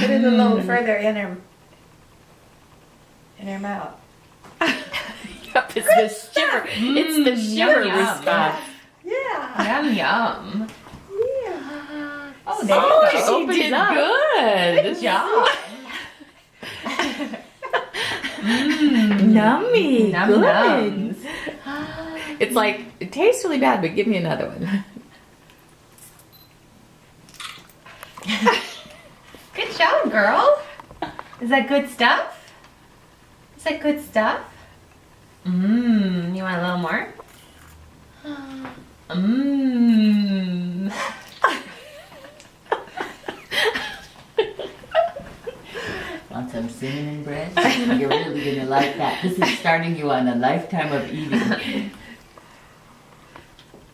Put it a little further in her mouth. Yep, it's the shiver. It's the shiver yum, yum. response. Yeah. Yum, yum. Yeah. Oh, there Oh, you she go. opens did up. good. Good job. Nummy. Num Good. nums. It's like, it tastes really bad, but give me another one. Good job, girl. Is that good stuff? Is that good stuff? You want a little more? Want some cinnamon bread? You're really gonna like that. This is starting you on a lifetime of eating.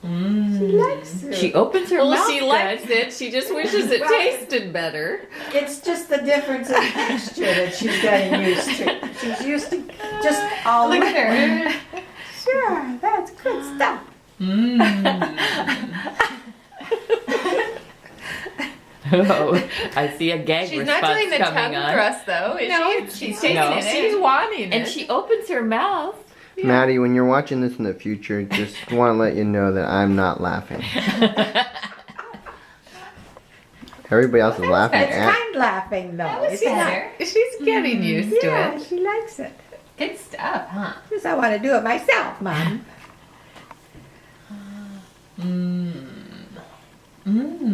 She likes it. She opens her Well, mouth. she likes it. She just wishes it tasted better. It's just the difference in texture that she's getting used to. She's used to just all Look at her. Sure, that's good stuff. Oh, I see a gag She's response not doing the coming tongue on. thrust though, is No, she? She's taking no. it. She's wanting it. And she opens her mouth. Maddie, when you're watching this in the future, just want to let you know that I'm not laughing. Everybody else is laughing It's at. kind laughing though. was better. She's getting used to Yeah, it. she likes it. Good stuff, huh? Because I want to do it myself, Mom.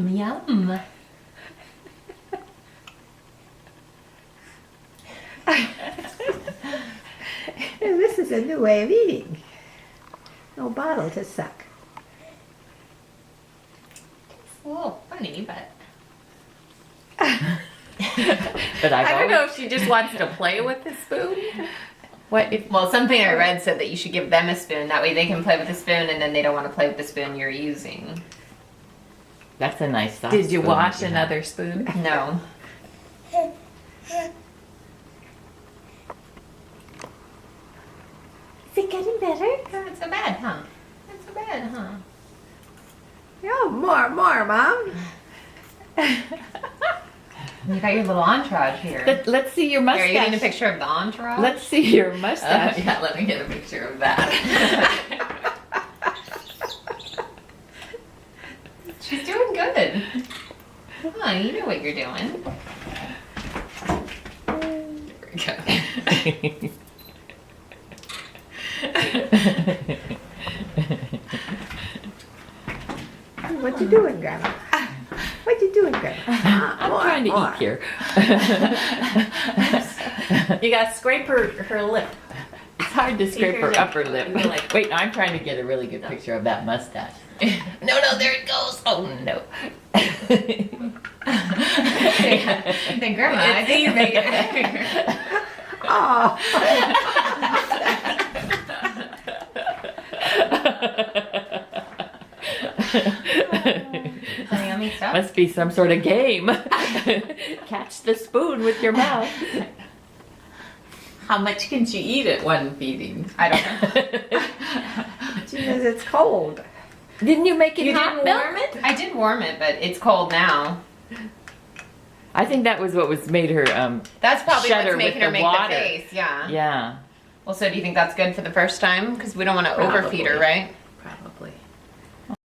Yum. This is a new way of eating. No bottle to suck. It's a little funny, but But I don't know if she just wants to play with the spoon. What if? well, something I read said that you should give them a spoon. That way they can play with the spoon, and then they don't want to play with the spoon you're using. That's a nice thought. Did you wash another spoon? No. Is it getting better? Not so bad, huh? Not so bad, huh? Oh, more, Mom. You got your little entourage here. Let's see your Are mustache. you getting a picture of the entourage? Let's see your mustache. Yeah, let me get a picture of that. She's doing good. Come on, you know what you're doing. There we go. What you doing, Grandma? What you doing, Grandma? I'm trying to more. eat here. You gotta scrape her lip. It's hard to scrape her lip. upper lip. You're like- Wait, I'm trying to get a really good picture of that mustache. No, there it goes. Oh no. Then Grandma, I think you're making it bigger. Oh, Some yummy stuff. Must be some sort of game. Catch the spoon with your mouth. How much can she eat at one feeding? I don't know. because it's cold. Didn't you make it You hot didn't milk? warm it? I did warm it, but it's cold now. I think that was what made her That's probably Shudder what's making with her the make water. the face. Yeah. yeah. Well, so do you think that's good for the first time? Because we don't want to Probably. overfeed her, right?